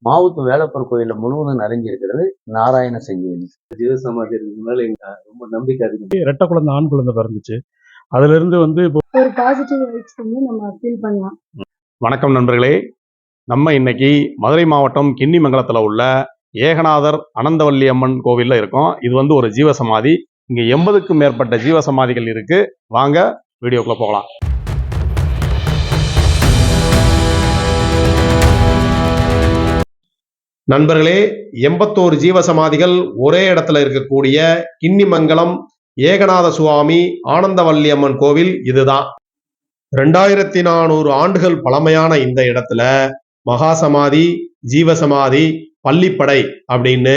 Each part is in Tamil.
மாவுத்து வேலப்பர் கோயில்ல முழுவதும் நிறைஞ்சிருக்கிறது நாராயண சங்கீதம். ஜீவசமாதி மேல ரொம்ப நம்பிக்கை அதிகம். ரெட்டை குழந்தை ஆண் குழந்தை பிறந்துச்சு. அதுல இருந்து இப்போ ஒரு பாசிட்டிவ் வைப்ஸ் வந்து நம்ம ஃபீல் பண்ணலாம். வணக்கம் நண்பர்களே, நம்ம இன்னைக்கு மதுரை மாவட்டம் கிண்ணிமங்கலத்துல உள்ள ஏகநாதர் அனந்தவல்லி அம்மன் கோவில்ல இருக்கோம். இது வந்து ஒரு ஜீவசமாதி. இங்க 80க்கும் மேற்பட்ட ஜீவசமாதிகள் இருக்கு. வாங்க வீடியோக்குள்ள போகலாம். நண்பர்களே, 81 ஜீவசமாதிகள் ஒரே இடத்துல இருக்கக்கூடிய கிண்ணிமங்கலம் ஏகநாத சுவாமி ஆனந்தவல்லி அம்மன் கோவில் இதுதான். 2400 ஆண்டுகள் பழமையான இந்த இடத்துல மகாசமாதி, ஜீவசமாதி, பள்ளிப்படை அப்படின்னு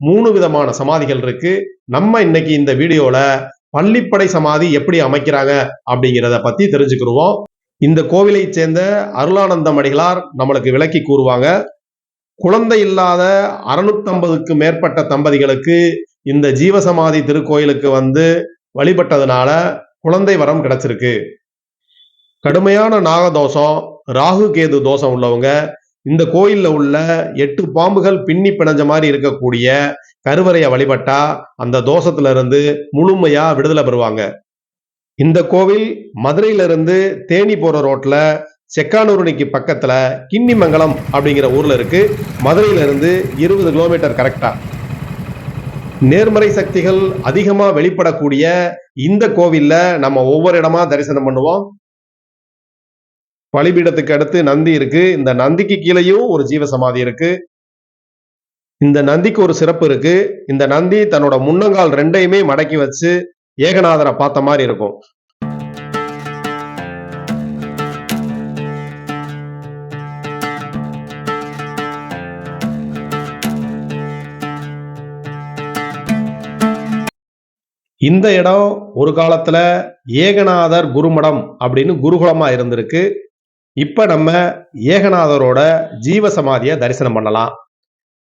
3 விதமான சமாதிகள் இருக்கு. நம்ம இன்னைக்கு இந்த வீடியோல பள்ளிப்படை சமாதி எப்படி அமைக்கிறாங்க அப்படிங்கிறத பத்தி தெரிஞ்சுக்கிடுவோம். இந்த கோவிலை சேர்ந்த அருளானந்தம் அடிகளார் நம்மளுக்கு விளக்கி கூறுவாங்க. குழந்தை இல்லாத 650க்கு மேற்பட்ட தம்பதிகளுக்கு இந்த ஜீவசமாதி திருக்கோயிலுக்கு வந்து வழிபட்டதுனால குழந்தை வரம் கிடைச்சிருக்கு. கடுமையான நாகதோஷம், ராகு கேது தோஷம் உள்ளவங்க இந்த கோயில்ல உள்ள 8 பாம்புகள் பின்னி பிணைஞ்ச மாதிரி இருக்கக்கூடிய கருவறையை வழிபட்டா அந்த தோஷத்துல இருந்து முழுமையா விடுதலை பெறுவாங்க. இந்த கோவில் மதுரையில இருந்து தேனி போற ரோட்ல செக்கானூரணிக்கு பக்கத்துல கிண்ணிமங்கலம் அப்படிங்கிற ஊர்ல இருக்கு. மதுரையில இருந்து 20 கிலோமீட்டர் கரெக்டா. நேர்மறை சக்திகள் அதிகமா வெளிப்படக்கூடிய இந்த கோவில்ல நம்ம ஒவ்வொரு இடமா தரிசனம் பண்ணுவோம். பலிபீடத்துக்கு அடுத்து நந்தி இருக்கு. இந்த நந்திக்கு கீழேயும் ஒரு ஜீவசமாதி இருக்கு. இந்த நந்திக்கு ஒரு சிறப்பு இருக்கு. இந்த நந்தி தன்னோட முன்னங்கால் 2யுமே மடக்கி வச்சு ஏகநாதரை பார்த்த மாதிரி இருக்கும். இந்த இடம் ஒரு காலத்துல ஏகநாதர் குருமடம் அப்படின்னு குருகுலமா இருந்திருக்கு. இப்ப நம்ம ஏகநாதரோட ஜீவசமாதியை தரிசனம் பண்ணலாம்.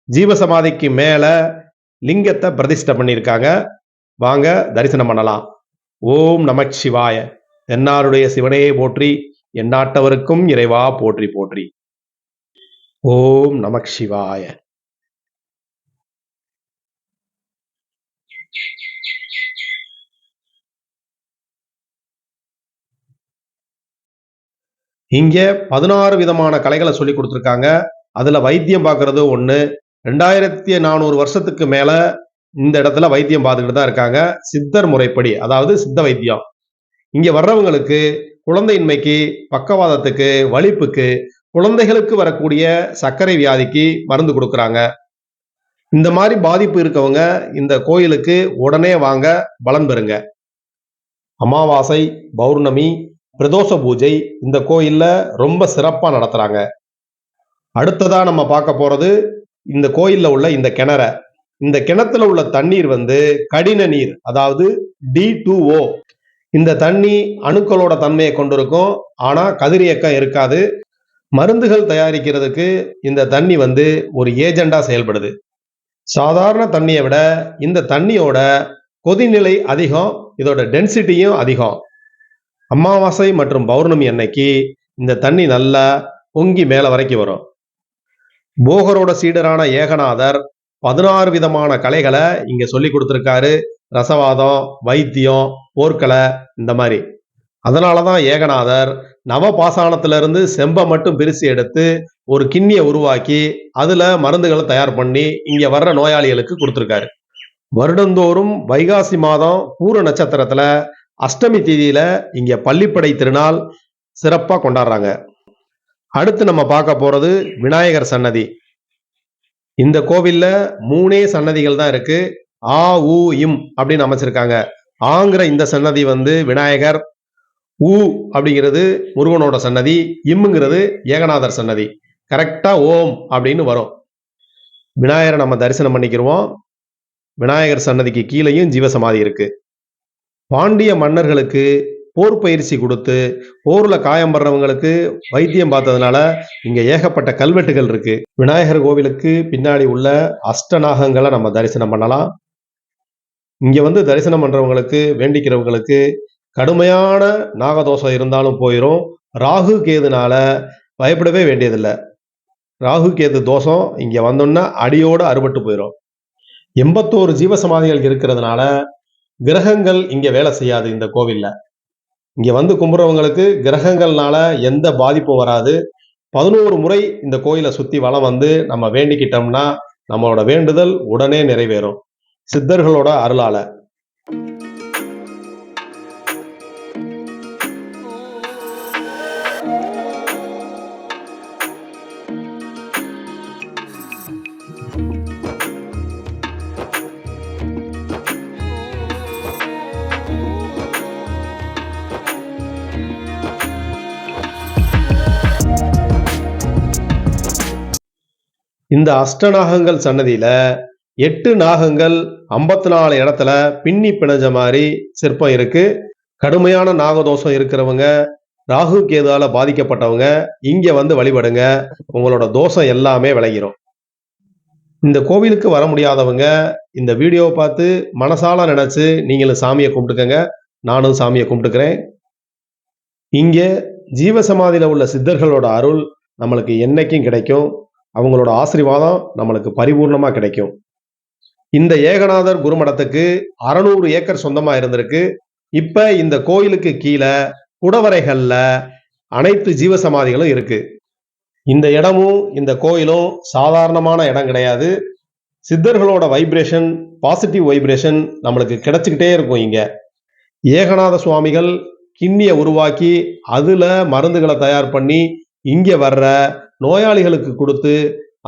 ஜீவசமாதிக்கு மேல லிங்கத்தை பிரதிஷ்டை பண்ணியிருக்காங்க. வாங்க தரிசனம் பண்ணலாம். ஓம் நமச்சிவாய. என்னாருடைய சிவனையே போற்றி, எந்நாட்டவருக்கும் இறைவா போற்றி போற்றி. ஓம் நமச்சிவாய. இங்க 16 விதமான கலைகளை சொல்லி கொடுத்துருக்காங்க. அதுல வைத்தியம் பார்க்கறது ஒண்ணு. 2400 வருஷத்துக்கு மேல இந்த இடத்துல வைத்தியம் பார்த்துக்கிட்டு தான் இருக்காங்க. சித்தர் முறைப்படி, அதாவது சித்த வைத்தியம். இங்க வர்றவங்களுக்கு குழந்தையின்மைக்கு, பக்கவாதத்துக்கு, வலிப்புக்கு, குழந்தைகளுக்கு வரக்கூடிய சர்க்கரை வியாதிக்கு மருந்து கொடுக்குறாங்க. இந்த மாதிரி பாதிப்பு இருக்கவங்க இந்த கோயிலுக்கு உடனே வாங்க, பலன் பெறுங்க. அமாவாசை, பௌர்ணமி, பிரதோஷ பூஜை இந்த கோயில்ல ரொம்ப சிறப்பா நடத்துறாங்க. அடுத்ததா நம்ம பார்க்க போறது இந்த கோயில்ல உள்ள இந்த கிணற. இந்த கிணத்துல உள்ள தண்ணீர் வந்து கடின நீர், அதாவது D2O. இந்த தண்ணி அணுக்களோட தன்மையை கொண்டிருக்கும். ஆனா கதிரியக்கம் இருக்காது. மருந்துகள் தயாரிக்கிறதுக்கு இந்த தண்ணி வந்து ஒரு ஏஜெண்டா செயல்படுது. சாதாரண தண்ணியை விட இந்த தண்ணியோட கொதிநிலை அதிகம், இதோட டென்சிட்டியும் அதிகம். அமாவாசை மற்றும் பௌர்ணமி அன்னைக்கு இந்த தண்ணி நல்லா பொங்கி மேல வரைக்கும் வரும். போகரோட சீடரான ஏகநாதர் 16 விதமான கலைகளை இங்க சொல்லி கொடுத்திருக்காரு. ரசவாதம், வைத்தியம், போர்க்கலை இந்த மாதிரி. அதனாலதான் ஏகநாதர் நவபாசானத்திலிருந்து செம்பை மட்டும் பிரித்து எடுத்து ஒரு கிண்ணியை உருவாக்கி அதுல மருந்துகளை தயார் பண்ணி இங்க வர்ற நோயாளிகளுக்கு கொடுத்திருக்காரு. வருடந்தோறும் வைகாசி மாதம் பூர நட்சத்திரத்துல அஷ்டமி தேதியில இங்க பள்ளிப்படை திருநாள் சிறப்பா கொண்டாடுறாங்க. அடுத்து நம்ம பார்க்க போறது விநாயகர் சன்னதி. இந்த கோவில்ல 3 சன்னதிகள் தான் இருக்கு. ஆ ஊ இம் அப்படின்னு அமைச்சிருக்காங்க. ஆங்கிற இந்த சன்னதி வந்து விநாயகர், ஊ அப்படிங்கிறது முருகனோட சன்னதி, இம்முங்கிறது ஏகநாதர் சன்னதி. கரெக்டா ஓம் அப்படின்னு வரும். விநாயகரை நம்ம தரிசனம் பண்ணிக்கிறோம். விநாயகர் சன்னதிக்கு கீழேயும் ஜீவசமாதி இருக்கு. பாண்டிய மன்னர்களுக்கு போர் பயிற்சி கொடுத்து போர்ல காயம் படுறவங்களுக்கு வைத்தியம் பார்த்ததுனால இங்க ஏகப்பட்ட கல்வெட்டுகள் இருக்கு. விநாயகர் கோவிலுக்கு பின்னாடி உள்ள அஷ்டநாகங்களை நம்ம தரிசனம் பண்ணலாம். இங்க வந்து தரிசனம் பண்றவங்களுக்கு, வேண்டிக்கிறவங்களுக்கு கடுமையான நாகதோஷம் இருந்தாலும் போயிடும். ராகு கேதுனால பயப்படவே வேண்டியதில்லை. ராகு கேது தோஷம் இங்க வந்தோன்னா அடியோடு அறுபட்டு போயிடும். 81 ஜீவசமாதிகள் இருக்கிறதுனால கிரகங்கள் இங்க வேலை செய்யாது. இந்த கோவில்ல இங்க வந்து கும்பிட்றவங்களுக்கு கிரகங்கள்னால எந்த பாதிப்பும் வராது. 11 முறை இந்த கோயிலை சுத்தி வலம் வந்து நம்ம வேண்டிக்கிட்டோம்னா நம்மளோட வேண்டுதல் உடனே நிறைவேறும் சித்தர்களோட அருளால. இந்த அஷ்டநாகங்கள் சன்னதியில 8 நாகங்கள் 54 இடத்துல பின்னி பிணைஞ்ச மாதிரி சிற்பம் இருக்கு. கடுமையான நாகதோஷம் இருக்கிறவங்க, ராகு கேதுவால பாதிக்கப்பட்டவங்க இங்க வந்து வழிபடுங்க. உங்களோட தோஷம் எல்லாமே விலகிரும். இந்த கோவிலுக்கு வர முடியாதவங்க இந்த வீடியோவை பார்த்து மனசால நினைச்சு நீங்களும் சாமியை கும்பிட்டுக்கங்க. நானும் சாமியை கும்பிட்டுக்கிறேன். இங்க ஜீவசமாதியில உள்ள சித்தர்களோட அருள் நம்மளுக்கு என்னைக்கும் கிடைக்கும். அவங்களோட ஆசீர்வாதம் நம்மளுக்கு பரிபூர்ணமா கிடைக்கும். இந்த ஏகநாதர் குருமடத்துக்கு 600 ஏக்கர் சொந்தமா இருந்திருக்கு. இப்ப இந்த கோயிலுக்கு கீழே குடவரைகள்ல அனைத்து ஜீவசமாதிகளும் இருக்கு. இந்த இடமும் இந்த கோயிலும் சாதாரணமான இடம் கிடையாது. சித்தர்களோட வைப்ரேஷன், பாசிட்டிவ் வைப்ரேஷன் நம்மளுக்கு கிடைச்சிக்கிட்டே இருக்கும். இங்க ஏகநாத சுவாமிகள் கிண்ணியை உருவாக்கி அதுல மருந்துகளை தயார் பண்ணி இங்க வர்ற நோயாளிகளுக்கு கொடுத்து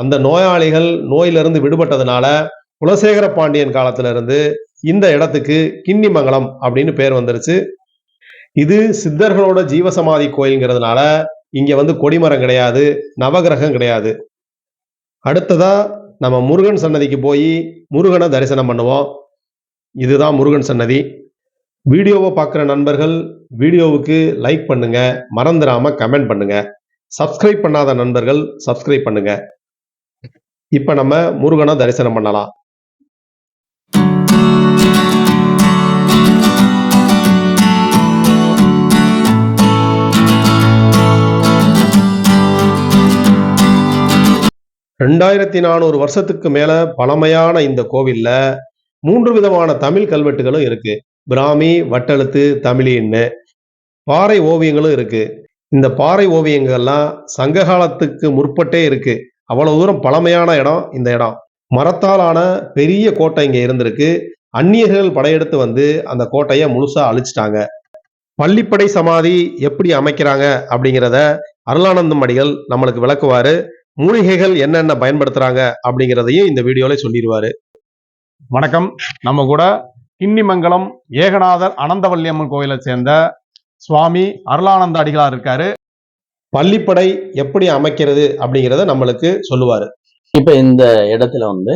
அந்த நோயாளிகள் நோயிலிருந்து விடுபட்டதுனால குலசேகர பாண்டியன் காலத்துல இருந்து இந்த இடத்துக்கு கிண்ணிமங்கலம் அப்படின்னு பேர் வந்துருச்சு. இது சித்தர்களோட ஜீவசமாதி கோயில்ங்கிறதுனால இங்க வந்து கொடிமரம் கிடையாது, நவகிரகம் கிடையாது. அடுத்ததா நம்ம முருகன் சன்னதிக்கு போய் முருகனை தரிசனம் பண்ணுவோம். இதுதான் முருகன் சன்னதி. வீடியோவை பார்க்குற நண்பர்கள் வீடியோவுக்கு லைக் பண்ணுங்க, மறந்துடாம கமெண்ட் பண்ணுங்க. சப்ஸ்கிரைப் பண்ணாத நண்பர்கள் சப்ஸ்கிரைப் பண்ணுங்க. இப்ப நம்ம முருகனை தரிசனம் பண்ணலாம். ரெண்டாயிரத்தி 400 வருஷத்துக்கு மேல பழமையான இந்த கோவில்ல 3 விதமான தமிழ் கல்வெட்டுகளும் இருக்கு. பிராமி, வட்டெழுத்து, தமிழின்னு பாறை ஓவியங்களும் இருக்கு. இந்த பாறை ஓவியங்கள்லாம் சங்க காலத்துக்கு முற்பட்டே இருக்கு. அவ்வளவு தூரம் பழமையான இடம் இந்த இடம். மரத்தாலான பெரிய கோட்டை இங்க இருந்திருக்கு. அந்நியர்கள் படையெடுத்து வந்து அந்த கோட்டையை முழுசா அழிச்சிட்டாங்க. பள்ளிப்படை சமாதி எப்படி அமைக்கிறாங்க அப்படிங்கிறத அருளானந்தம் அடிகள் நம்மளுக்கு விளக்குவாரு. மூலிகைகள் என்னென்ன பயன்படுத்துறாங்க அப்படிங்கிறதையும் இந்த வீடியோல சொல்லிடுவாரு. வணக்கம். நம்ம கூட கிண்ணிமங்கலம் ஏகநாதர் அனந்தவல்லியம்மன் கோயிலை சேர்ந்த சுவாமி அருளானந்த அடிகளார் இருக்காரு. பள்ளிப்படை எப்படி அமைக்கிறது அப்படிங்கிறத நம்மளுக்கு சொல்லுவாரு. இப்ப இந்த இடத்துல வந்து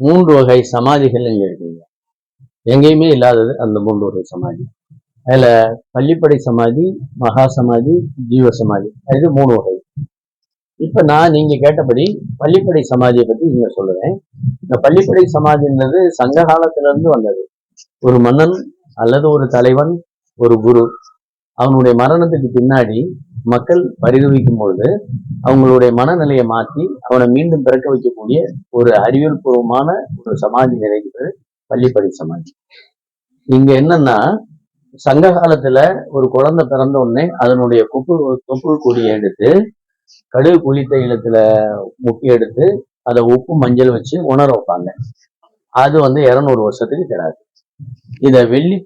3 வகை சமாதிகள் இங்க இருக்குங்க. எங்கேயுமே இல்லாதது அந்த 3 வகை சமாதி. அதுல பள்ளிப்படை சமாதி, மகா சமாதி, ஜீவ சமாதி, இது 3 வகை. இப்ப நான் நீங்க கேட்டபடி பள்ளிப்படை சமாதியை பத்தி நீங்க சொல்லுவேன். இந்த பள்ளிப்படை சமாதின்றது சங்க காலத்துல இருந்து வந்தது. ஒரு மன்னன் அல்லது ஒரு தலைவன், ஒரு குரு, அவனுடைய மரணத்துக்கு பின்னாடி மக்கள் பரிதவிக்கும் பொழுது அவங்களுடைய மனநிலையை மாற்றி அவனை மீண்டும் பிறக்க வைக்கக்கூடிய ஒரு அறிவியல் பூர்வமான ஒரு சமாதி நிறைகிறது பள்ளிப்படை சமாதி. இங்க என்னன்னா, சங்க காலத்துல ஒரு குழந்தை பிறந்த உடனே அதனுடைய தொப்புள் கொடியை எடுத்து கடுகு குளித்த இல்லத்துல முக்கி எடுத்து அதை உப்பு மஞ்சள் வச்சு உணர வைப்பாங்க. அது வந்து 200 வருஷத்துக்கு கிடாது. இத வெள்ளி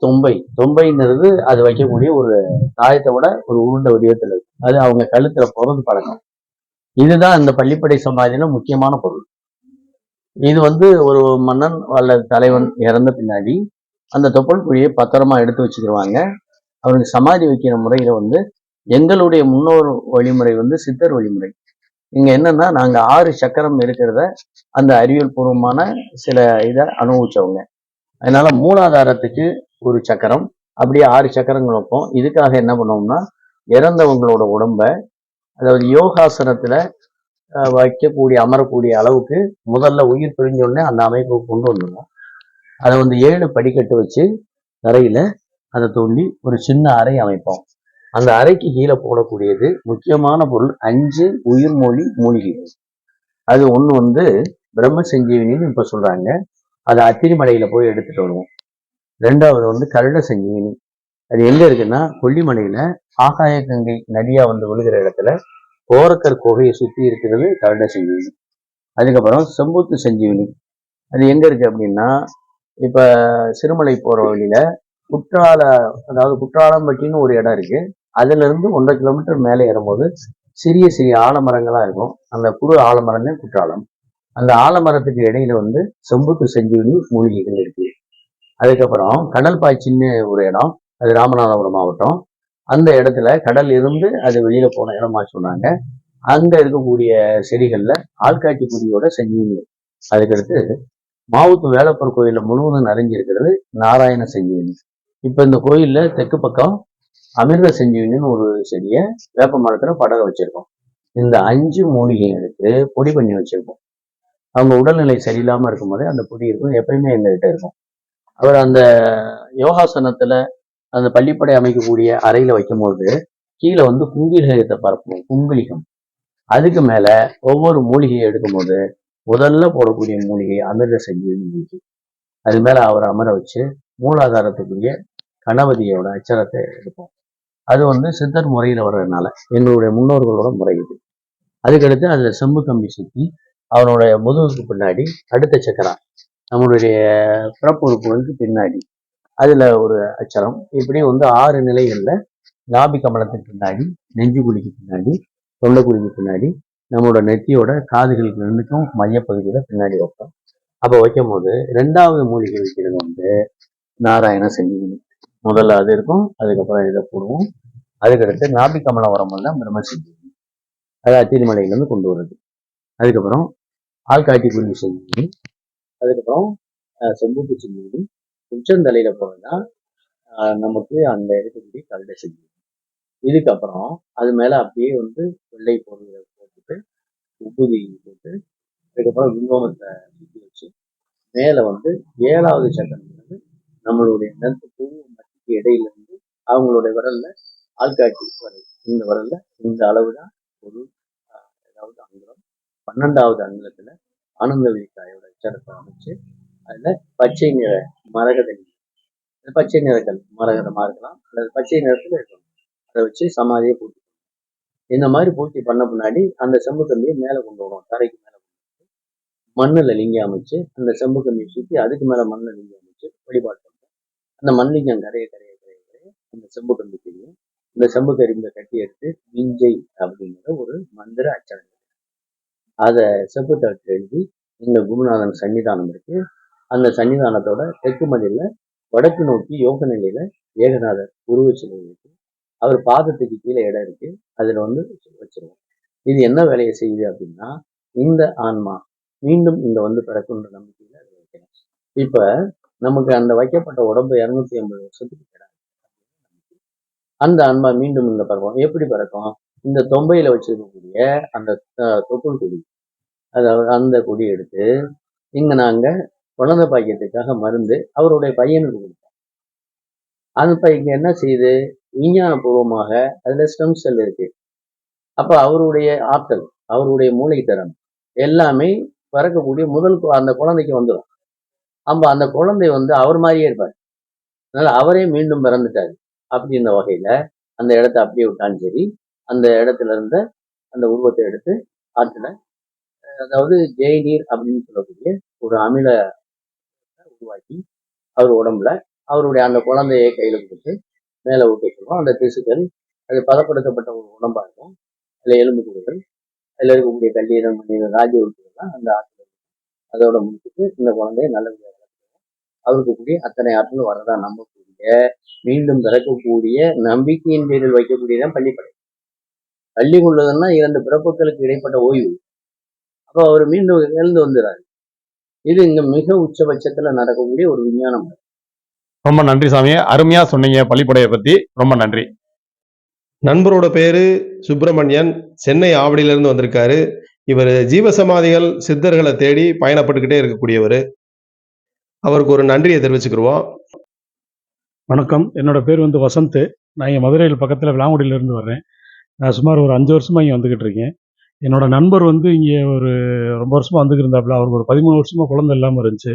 தொம்பைங்கிறது அது வைக்கக்கூடிய ஒரு தாயத்தை விட ஒரு உருண்டை வடிவத்தில் இருக்கு. அது அவங்க கழுத்துல பிறந்து பழக்கம். இதுதான் இந்த பள்ளிப்படை சமாதியில முக்கியமான பொருள். இது வந்து ஒரு மன்னன் அல்லது தலைவன் இறந்த பின்னாடி அந்த தொப்புள் குழியை பத்திரமா எடுத்து வச்சுக்கிடுவாங்க. அவருக்கு சமாதி வைக்கிற முறையில வந்து எங்களுடைய முன்னோர் வழிமுறை வந்து சித்தர் வழிமுறை. இங்க என்னன்னா, நாங்க 6 சக்கரம் இருக்கிறத அந்த அறிவியல் பூர்வமான சில இதை அனுபவிச்சவங்க. அதனால மூலாதாரத்துக்கு ஒரு சக்கரம், அப்படியே 6 சக்கரங்கள் வைப்போம். இதுக்காக என்ன பண்ணுவோம்னா, இறந்தவங்களோட உடம்ப, அதாவது யோகாசனத்துல வைக்கக்கூடிய அமரக்கூடிய அளவுக்கு முதல்ல உயிர் பிரிஞ்ச உடனே அந்த அமைப்பை கொண்டு வந்துடும். அதை வந்து 7 படிக்கட்டு வச்சு தரையில அதை தோண்டி ஒரு சின்ன அறை அமைப்போம். அந்த அறைக்கு கீழே போடக்கூடியது முக்கியமான பொருள் 5 உயிர்மொழி மூலிகைகள். அது ஒண்ணு வந்து பிரம்ம சஞ்சீவினின்னு இப்ப சொல்றாங்க. அது அத்திரிமலையில போய் எடுத்துட்டு வருவோம். ரெண்டாவது வந்து கருட சஞ்சீவினி. அது எங்க இருக்குன்னா கொல்லிமலையில ஆகாய கங்கை நதியா வந்து விழுகிற இடத்துல கோரக்கர் குகையை சுத்தி இருக்கிறது கருட சஞ்சீவினி. அதுக்கப்புறம் செம்பூத்து சஞ்சீவினி. அது எங்க இருக்கு அப்படின்னா இப்ப சிறுமலை போற வழியில குற்றால, அதாவது குற்றாலம்பட்டின்னு ஒரு இடம் இருக்கு. அதுல இருந்து 1.5 கிலோமீட்டர் மேலே ஏறும்போது சிறிய சிறிய ஆலமரங்களா இருக்கும். அந்த குறு ஆலமரம் தான் குற்றாலம். அந்த ஆலமரத்துக்கு இடையில வந்து செம்புத்து சஞ்சீவினி மூலிகைகள் இருக்கு. அதுக்கப்புறம் கடல் பாய்ச்சின்னு ஒரு இடம், அது ராமநாதபுரம் மாவட்டம். அந்த இடத்துல கடல் இருந்து அது வெளியில போன இடமா சொன்னாங்க. அங்க இருக்கக்கூடிய செடிகள்ல ஆள்காட்டி குடியோட சஞ்சீவினி. அதுக்கடுத்து மாவுத்து வேலப்பர் கோயில்ல முழுவதும் நிறைஞ்சிருக்கிறது நாராயண சஞ்சீவினி. இப்ப இந்த கோயில்ல தெற்கு பக்கம் அமிர்த சஞ்சீவினின்னு ஒரு செடியை வேப்ப மரத்துல படர வச்சிருக்கோம். இந்த 5 மூலிகையும் எடுத்து பொடி பண்ணி வச்சிருக்கோம். அவங்க உடல்நிலை சரியில்லாம இருக்கும்போது அந்த பொடி இருக்கும், எப்பயுமே எங்ககிட்ட இருக்கும். அவர் அந்த யோகாசனத்துல அந்த பள்ளிப்படை அமைக்கக்கூடிய அறையில வைக்கும்போது கீழே வந்து குங்கிலிகத்தை பரப்பணும், குங்கிலிகம். அதுக்கு மேல ஒவ்வொரு மூலிகையை எடுக்கும்போது முதல்ல போடக்கூடிய மூலிகை அமிர்த சஞ்சீவினி மூலிகை. அது மேல அவரை அமர வச்சு மூலாதாரத்துக்குரிய கணபதியோட அச்சரத்தை எடுப்போம். அது வந்து சித்தர் முறையில வர்றதுனால எங்களுடைய முன்னோர்களோட முறை இது. அதுக்கடுத்து அதுல செம்பு கம்பி சுத்தி அவனுடைய முதுகுக்கு பின்னாடி அடுத்த சக்கரம், நம்மளுடைய பிறப்பு உறுப்புகளுக்கு பின்னாடி அதுல ஒரு அச்சரம். இப்படி வந்து 6 நிலைகள்ல நாபி கமலத்துக்கு பின்னாடி, நெஞ்சு குழிக்கு பின்னாடி, தொண்டை குழிக்கு பின்னாடி, நம்மளோட நெத்தியோட காதுகளுக்கு ரெண்டுக்கும் மையப்பகுதியில பின்னாடி வைப்போம். அப்போ வைக்கும் போது 2வது மூலிகை வைக்கிறது வந்து நாராயண சஞ்சீவினி. முதல்ல அது இருக்கும், அதுக்கப்புறம் இதை போடுவோம். அதுக்கடுத்து நாபி கமலம் வரும்போது தான் பிரம்ம சஞ்சீவினி, அது அத்திரிமலையிலேருந்து கொண்டு வருது. அதுக்கப்புறம் ஆள்காட்டி குருவி சஞ்சீவினி, அதுக்கப்புறம் செம்பூத்து சஞ்சீவினி, உச்சந்தலையில போனதுன்னா நமக்கு அந்த இருக்கக்கூடிய கருட சஞ்சீவினி. இதுக்கப்புறம் அது மேல அப்படியே வந்து வெள்ளை பொருள்களை போட்டுட்டு உப்புதி போட்டு அதுக்கப்புறம் விங்கோமத்தை சுற்றி வச்சு மேல வந்து 7வது சக்கரம் வந்து நம்மளுடைய நெருப்பு மத்திக்கு இடையில இருந்து அவங்களுடைய விரல்ல ஆள்காட்டி வரை இந்த விரல்ல இந்த அளவு தான் ஒரு ஏதாவது அங்குலம். 12வது அங்குலத்துல ஆனந்த விழிக்காயோட அச்சரத்தை அமைச்சு அதுல பச்சை நிற மரகத, பச்சை நிறங்கள் மரகதமா இருக்கலாம் அல்லது பச்சை நிறத்துல இருக்கணும், அதை வச்சு சமாதியை பூர்த்தி. இந்த மாதிரி பூர்த்தி பண்ண பின்னாடி அந்த செம்பு கம்பியை மேல கொண்டு வருவோம், தரைக்கு மேல மண்ணுல லிங்கம் அமைச்சு அந்த செம்பு கம்பியை சுற்றி அதுக்கு மேல மண்ணுல லிங்கம் அமைச்சு வழிபாடு பண்ணுவோம். அந்த மண்லிங்கம் கரைய கரைய கரைய கரைய அந்த செம்பு கம்பி தெரியும். இந்த செம்பு கரும்பை கட்டி எடுத்து விஞ்சை அப்படிங்கிற ஒரு மந்திர அச்சரம், அதை செப்பு தட்டு எழுதி இந்த குருநாதன் சன்னிதானம் இருக்கு. அந்த சன்னிதானத்தோட தெற்கு மதியில வடக்கு நோக்கி யோக நிலையில ஏகநாதர் உருவச்சிலை இருக்கு. அவர் பாதத்துக்கு கீழே இடம் இருக்கு, அதுல வந்து வச்சிருவோம். இது என்ன வேலையை செய்யுது அப்படின்னா இந்த ஆன்மா மீண்டும் இங்க வந்து பிறக்குன்ற நம்பிக்கையில அதை வைக்கணும். இப்ப நமக்கு அந்த வைக்கப்பட்ட உடம்பு 250 வருஷத்துக்கு கிடையாது. அந்த ஆன்மா மீண்டும் இங்க பிறக்கும். எப்படி பிறக்கும்? இந்த தொம்பையில வச்சிருக்கக்கூடிய அந்த தொப்புள் கொடி, அதாவது அந்த கொடி எடுத்து இங்க நாங்க குழந்தை பாக்கியத்துக்காக மருந்து அவருடைய பையனுக்கு கொடுப்போம். அது இப்ப இங்க என்ன செய்யுது? விஞ்ஞான பூர்வமாக அதுல ஸ்டெம் செல் இருக்கு. அப்ப அவருடைய ஆற்றல், அவருடைய மூளைத்திறன் எல்லாமே பிறக்கக்கூடிய முதல் அந்த குழந்தைக்கு வந்துடும். அப்ப அந்த குழந்தை வந்து அவர் மாதிரியே இருப்பார். அதனால அவரே மீண்டும் பிறந்துட்டாரு அப்படின்ற வகையில அந்த இடத்த அப்படியே விட்டாலும் சரி, அந்த இடத்துல இருந்த அந்த உருவத்தை எடுத்து ஆற்றுல, அதாவது ஜெயநீர் அப்படின்னு சொல்லக்கூடிய ஒரு அமில உருவாக்கி அவர் உடம்புல அவருடைய அந்த குழந்தையை கையில கொடுத்து மேல ஊட்ட சொல்லுவோம். அந்த திசுக்கள் அது பதப்படுத்தப்பட்ட ஒரு உடம்பா இருக்கும். அதுல எலும்பு கூடுகள், அதுல இருக்கக்கூடிய கல்லீரல், மண்ணீரல், ராஜ உறுப்புகள்லாம் அந்த ஆற்றல் அதோட முடிச்சுட்டு இந்த குழந்தைய நல்லபடியாக வளர்த்துவோம். அவருக்கு கூடிய அத்தனை ஆற்றலும் வரதா நம்பக்கூடிய மீண்டும் பிறக்கக்கூடிய நம்பிக்கையின் பேரில் வைக்கக்கூடியதான் பள்ளிப்படை. பள்ளி கொள்வதுன்னா 2 பிறப்புகளுக்கு இடைப்பட்ட ஓய்வு. அப்போ அவர் மீண்டும் எழுந்து வந்துடுறாரு. இது இங்க மிக உச்சபட்சத்துல நடக்கக்கூடிய ஒரு விஞ்ஞானம். ரொம்ப நன்றி சாமி, அருமையா சொன்னீங்க பள்ளிப்படையை பத்தி. ரொம்ப நன்றி. நண்பரோட பேரு சுப்பிரமணியன், சென்னை ஆவடியிலிருந்து வந்திருக்காரு. இவர் ஜீவசமாதிகள் சித்தர்களை தேடி பயணப்பட்டுக்கிட்டே இருக்கக்கூடியவர். அவருக்கு ஒரு நன்றியை தெரிவிச்சுக்கிடுவோம். வணக்கம், என்னோட பேர் வந்து வசந்த். நான் இங்கே மதுரையில் பக்கத்தில் விளாங்குடியிலேருந்து வர்றேன். நான் சுமார் ஒரு 5 வருஷமாக இங்கே வந்துக்கிட்டு இருக்கேன். என்னோட நண்பர் வந்து இங்கே ஒரு ரொம்ப வருஷமாக வந்துட்டு இருந்தாப்புல. அவருக்கு ஒரு 13 வருஷமாக குழந்தை இல்லாமல் இருந்துச்சு.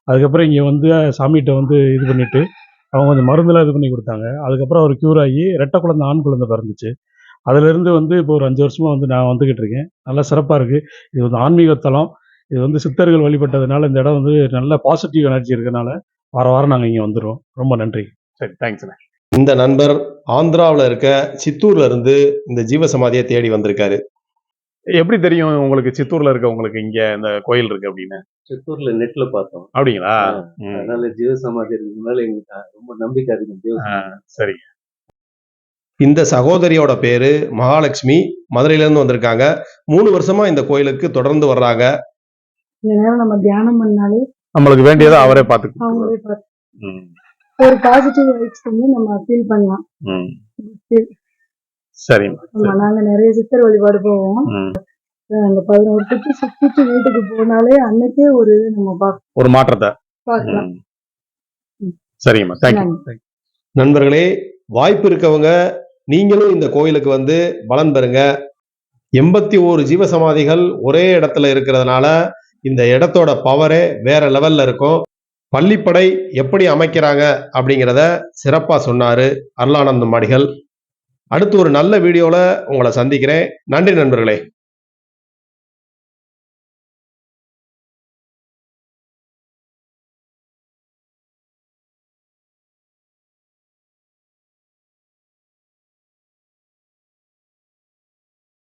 அதுக்கப்புறம் இங்கே வந்து சாமிகிட்ட வந்து இது பண்ணிட்டு அவங்க கொஞ்சம் மருந்தெல்லாம் இது பண்ணி கொடுத்தாங்க. அதுக்கப்புறம் அவர் க்யூர் ஆகி ரெட்டை குழந்தை, ஆண் குழந்தை பிறந்துச்சு. அதுலேருந்து வந்து இப்போ ஒரு 5 வருஷமாக வந்து நான் வந்துக்கிட்டு இருக்கேன். நல்லா சிறப்பாக இருக்குது. இது வந்து ஆன்மீக தலம். இது வந்து சித்தர்கள் வழிபட்டதுனால இந்த இடம் வந்து நல்ல பாசிட்டிவ் எனர்ஜி இருக்கனால வாரம் நாங்கள் இங்கே வந்துடுவோம். ரொம்ப நன்றி. சரி, தேங்க்ஸ்ண்ணே. இந்த நண்பர் ஆந்திராவில் இருக்க சித்தூர்ல இருந்து இந்த ஜீவசமாதியை தேடி வந்திருக்காரு. எப்படி தெரியும் உங்களுக்கு சித்தூர்ல இருக்க உங்களுக்கு இங்க இந்த கோயில் இருக்கு அப்படின்னு? சித்தூர்ல நெட்ல பார்த்தோம். அப்படிங்களா? ம். அதனால ஜீவசமாதி இருக்கிறதுனால எங்களுக்கு ரொம்ப நம்பிக்கை அதிகம். ஜீவசமாதி. சரி. இந்த சகோதரியோட பேரு மகாலட்சுமி. மதுரையில இருந்து வந்திருக்காங்க. 3 வருஷமா இந்த கோயிலுக்கு தொடர்ந்து வர்றாங்க. இந்த நேரம் நம்ம தியானம் பண்ணாலே நம்மளுக்கு வேண்டியதை அவரே பார்த்து. அவங்களே பார்த்து ம். ஒரு பாசிட்டிவ் வைப்ஸ் வந்து நம்ம ஃபீல் பண்ணலாம். ம். சரிம்மா. ஆமா, நாங்க நிறைய சித்தர் வழிபாடு போவோம். ம். அந்த 11 சுற்றி சுத்திட்டு வீட்டுக்கு போனாலே அன்னைக்கே ஒரு இது நம்ம ஒரு மாற்றத்தை. பார்க்கலாம். சரிங்கம்மா, தேங்க்யூ. நன்றி. நண்பர்களே, வாய்ப்பு இருக்கவங்க நீங்களும் இந்த கோயிலுக்கு வந்து பலன் பெறுங்க. 81 ஜீவசமாதிகள் ஒரே இடத்துல இருக்கிறதுனால இந்த இடத்தோட பவரே வேற லெவல்ல இருக்கும். பள்ளிப்படை எப்படி அமைக்கிறாங்க அப்படிங்கிறத சிறப்பா சொன்னாரு அருளானந்த மாடிகள். அடுத்து ஒரு நல்ல வீடியோல உங்களை சந்திக்கிறேன். நன்றி நண்பர்களே.